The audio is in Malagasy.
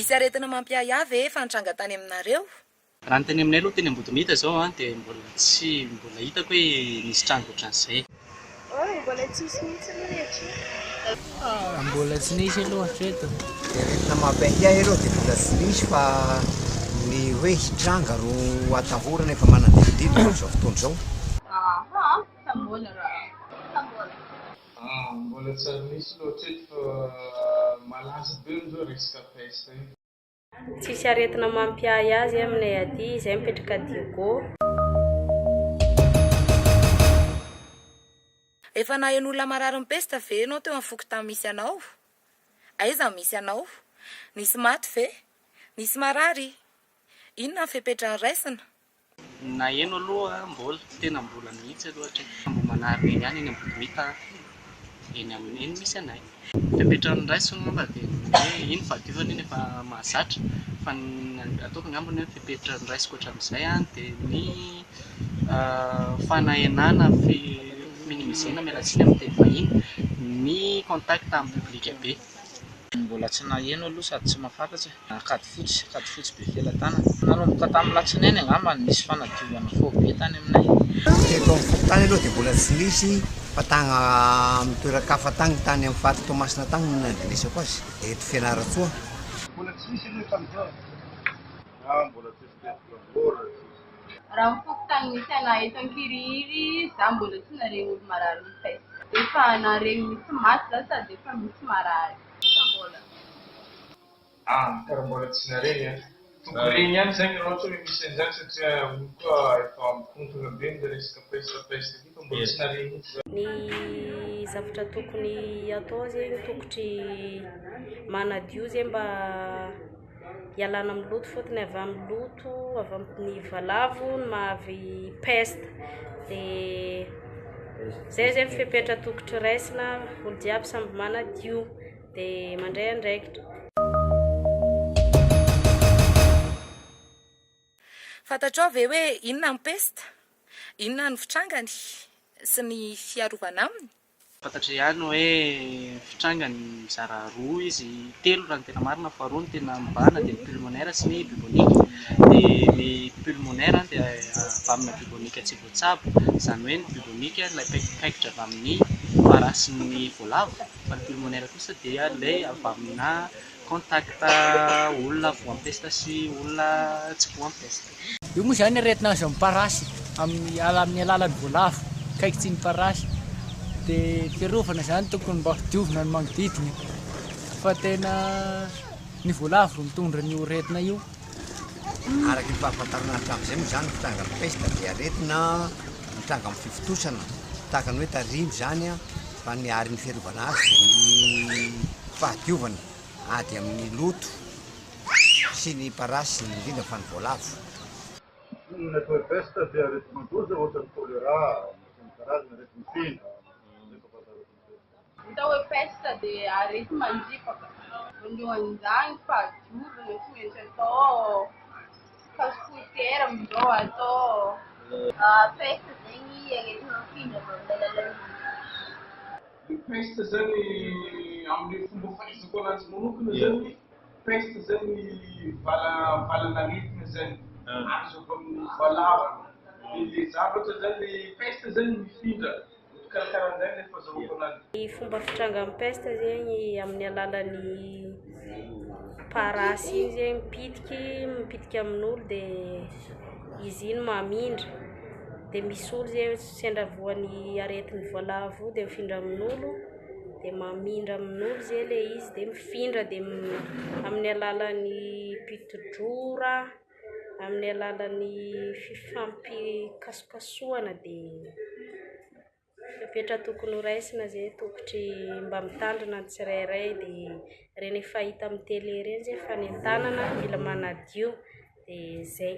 Misy aretina mampiaya ve efa nitranga tany aminareo? Raha ny teny aminay aloha teny Ambotomita zao dia mbola hitako hoe nisy trano ohatran'izay. Mbola tsisy mihitsy aloha rehetra. Mbola tsy nisy aloha hatreto. Rehetra mampiaia ireo dia mbola tsy nisy fa ny hoe hitranga ro atahorana efa manadidididina amin'izao fotoana izao. Sambola raha. Sambola. Mbola tsy ary nisy loatra eto fa malaza be zao resaka pesta io. Tsisy aretina mampiay azy aminay aty, izay mipetraka Diego. Efa nahen'olona marary ny pesta ve ianao teo amin'ny fokontany misy anao? Aiza misy anao? Nisy maty ve? Nisy marary? Inona ny fepetra ny raisina? Naheno aloha mbola tena mbola mihitsy aloha hatreto. Mbo manary eny ihany eny Ambotomita eny eny misy anay. Fepetrany raisiny moa dia hoe iny fadiovana iny efa mahazatra fa ataoko angambany hoe fepetrany raisiko ohatran'izay dia ny fanahenana minimisaina mialatsiny amin'ny teny vahiny ny contact amin'ny public be. Mbola tsy naheno aloha sady tsy mahafantatra. Kady fotsy be felatana. Nanomboka tamin'ny latsinainy angamba nisy fanadiovana fô be tany aminay. Eto amin'ny fokontany aloha dia mbola tsy nisy fa tagna amin'ny toeran-kafa tagny tany amin'ny faty Tomasina tagny no nandinisako azy. Eto Fianaratsoa. Mbola tsy nisy aloha tamin'izao. Mbola tsisy. Raha mifokontany misy anay eto Ankiriri, za mbola tsy nareny olo marary ny pesta. Efa nareny misy maty za sady efa misy marary. Sambola. Karaha mbola tsy nareny. Tokony reny ihany zany raha ohatra hoe misy an'izany satria olo koa efa mikontona be ny resaka pesta ity fa mbola tsy nareny mihitsy zany. Ny zavatra tokony atao zegny tokotry manadio zay mba hialana amin'ny loto fotony avy amin'ny loto, avy amin'ny valavo no mahavy pesta. Dia zay fepetra tokotry raisina olo jiaby samby manadio dia mandray andraikitra. Fantatrao ve hoe inona ny pesta? Inona ny fitrangany sy ny fiarovana aminy? Fantatry ihany hoe fitrangany mizara roa izy, telo raha ny tena marina fa roa ny tena mibahana dia ny pulmonaire sy ny bubonique. Dia ny pulmonaire dia avy amina bubonique tsy voatsabo, izany hoe ny bubonique ilay paikitra avy amin'ny parasiny voalavo, fa ny pulmonaire kosa dia ilay avy amina contact olona voa pesta sy olona tsy voa pesta. Io moa zany aretina azy amin'ny parasy amin'ny alalan'ny voalavo, kaiky ny parasy. Dia fiarovana zany tokony mba diovina ny manodidina fa tena ny voalavo mitondra ny aretina io. Araky ny fahafantarana hatramin'izay moa zany fitranga ny pesta dia aretina mitranga amin'ny fifitosana tahaka ny hoe tarimy zany fa ny ary ny fiarovana azy ny fahadiovana ady amin'ny loto sy ny parasy ny indrindra fa ny voalavo. Ny atao pesta dia aretina doza ohatra ny choléra, karazana aretina findra. Hita hoe pesta dia arety manjifaka. Voalohan'izany fahadiovana tsy maintsy atao kasikotera amin'izao atao. Pesta zegny aretina mifindra amin'ny alalan'ny Ny pesta zany amin'ny fomba fahaizako anazy manokana zany, pesta zany valan'aretina zany azo avy amin'ny valavo. Ilay zavatra zany pesta zany mifindra. Karakarahan'izay ny fahazahoako anazy. Ny fomba fitrangan'ny pesta zegny amin'ny alalan'ny parasy iny zegny mipitika amin'olo dia izy iny mamindra. Dia misy olo zay sendra voan'ny aretin'ny voalavo dia mifindra amin'olo dia mamindra amin'olo zay ilay izy dia mifindra dia amin'ny alalan'ny pitodrora, amin'ny alalan'ny fifampikasokasoana dia fepetra tokony ho raisina zay tokotry mba mitandrina ny tsirairay dia ireny efa hita amin'ny télé ireny zay fanentanana mila manadio dia zay.